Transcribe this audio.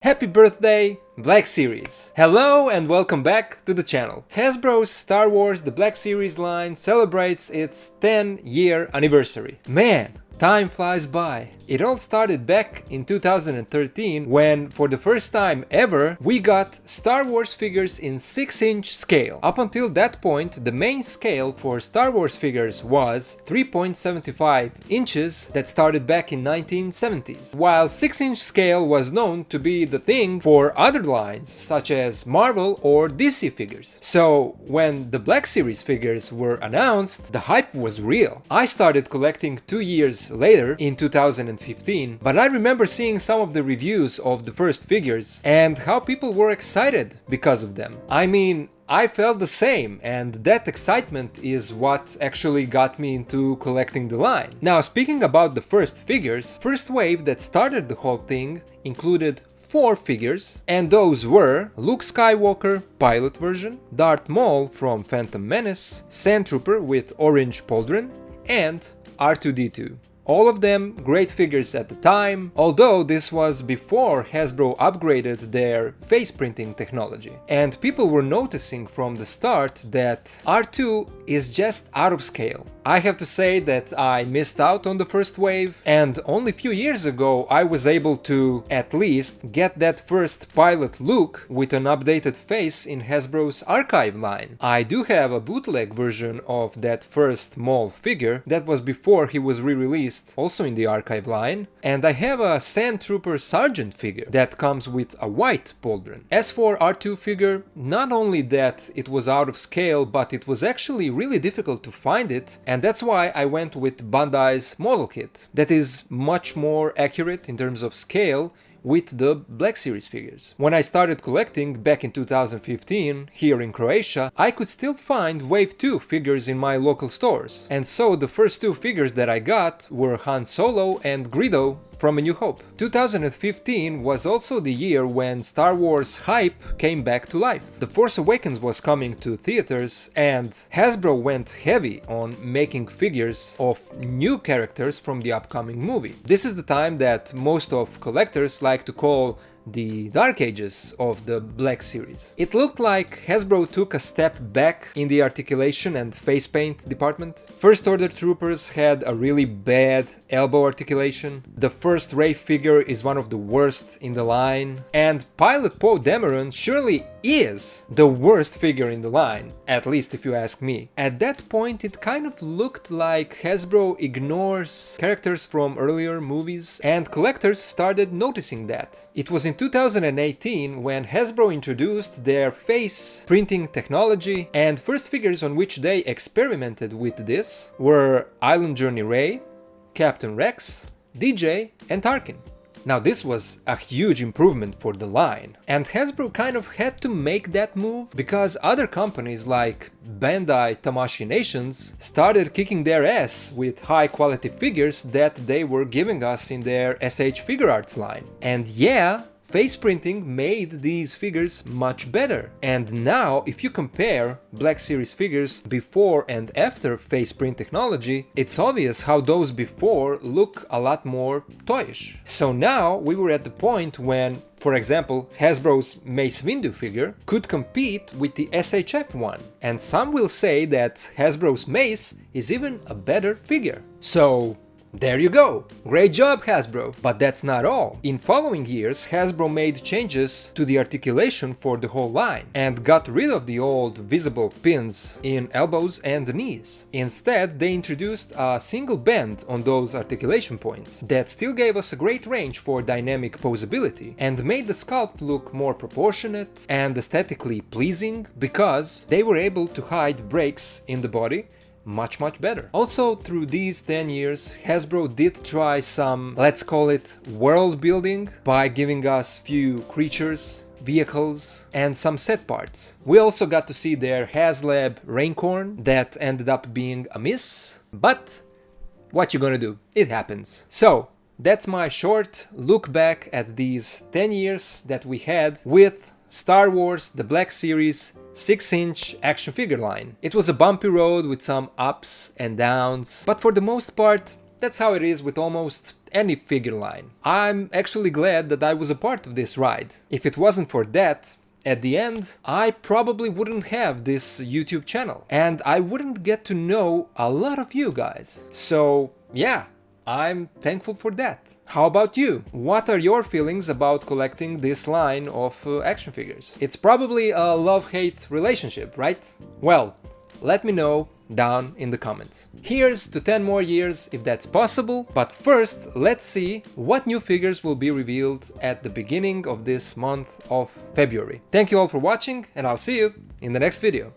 Happy birthday, Black Series! Hello and welcome back to the channel. Hasbro's Star Wars The Black Series line celebrates its 10-year anniversary. Man, time flies by. It all started back in 2013 when, for the first time ever, we got Star Wars figures in 6-inch scale. Up until that point, the main scale for Star Wars figures was 3.75 inches that started back in 1970s, while 6-inch scale was known to be the thing for other lines such as Marvel or DC figures. So when the Black Series figures were announced, the hype was real. I started collecting 2 years later in 2015, but I remember seeing some of the reviews of the first figures and how people were excited because of them. I mean, I felt the same, and that excitement is what actually got me into collecting the line. Now, speaking about the first figures, first wave that started the whole thing included 4 figures, and those were Luke Skywalker pilot version, Darth Maul from Phantom Menace, Sand Trooper with orange pauldron, and R2-D2. All of them great figures at the time, although this was before Hasbro upgraded their face printing technology. And people were noticing from the start that R2 is just out of scale. I have to say that I missed out on the first wave, and only a few years ago I was able to at least get that first pilot Luke with an updated face in Hasbro's archive line. I do have a bootleg version of that first Maul figure that was before he was re-released also in the archive line, and I have a Sand Trooper Sergeant figure that comes with a white pauldron. As for R2 figure, not only that it was out of scale, but it was actually really difficult to find it, and that's why I went with Bandai's model kit that is much more accurate in terms of scale with the Black Series figures. When I started collecting back in 2015 here in Croatia, I could still find Wave 2 figures in my local stores. And so the first 2 figures that I got were Han Solo and Greedo from A New Hope. 2015 was also the year when Star Wars hype came back to life. The Force Awakens was coming to theaters, and Hasbro went heavy on making figures of new characters from the upcoming movie. This is the time that most of collectors like to call the Dark Ages of the Black Series. It looked like Hasbro took a step back in the articulation and face paint department. First Order Troopers had a really bad elbow articulation. The first Rey figure is one of the worst in the line, and Pilot Poe Dameron surely is the worst figure in the line, at least if you ask me. At that point it kind of looked like Hasbro ignores characters from earlier movies, and collectors started noticing that. It was in 2018 when Hasbro introduced their face printing technology, and first figures on which they experimented with this were Island Journey Rey, Captain Rex, DJ, and Tarkin. Now this was a huge improvement for the line, and Hasbro kind of had to make that move because other companies like Bandai Tamashii Nations started kicking their ass with high quality figures that they were giving us in their SH Figure Arts line. And yeah, face printing made these figures much better. And now, if you compare Black Series figures before and after face print technology, it's obvious how those before look a lot more toyish. So now we were at the point when, for example, Hasbro's Mace Windu figure could compete with the SHF one. And some will say that Hasbro's Mace is even a better figure. So there you go! Great job, Hasbro! But that's not all. In following years, Hasbro made changes to the articulation for the whole line and got rid of the old visible pins in elbows and knees. Instead, they introduced a single bend on those articulation points that still gave us a great range for dynamic posability and made the sculpt look more proportionate and aesthetically pleasing because they were able to hide breaks in the body much better. Also, through these 10 years, Hasbro did try some, let's call it, world building by giving us few creatures, vehicles, and some set parts. We also got to see their HasLab Raincorn that ended up being a miss, but what you gonna do? It happens. So that's my short look back at these 10 years that we had with Star Wars The Black Series 6-inch action figure line. It was a bumpy road with some ups and downs, but for the most part that's how it is with almost any figure line. I'm actually glad that I was a part of this ride. If it wasn't for that, at the end, I probably wouldn't have this YouTube channel, and I wouldn't get to know a lot of you guys. So yeah, I'm thankful for that. How about you? What are your feelings about collecting this line of action figures? It's probably a love-hate relationship, right? Well, let me know down in the comments. Here's to 10 more years if that's possible, but first let's see what new figures will be revealed at the beginning of this month of February. Thank you all for watching, and I'll see you in the next video.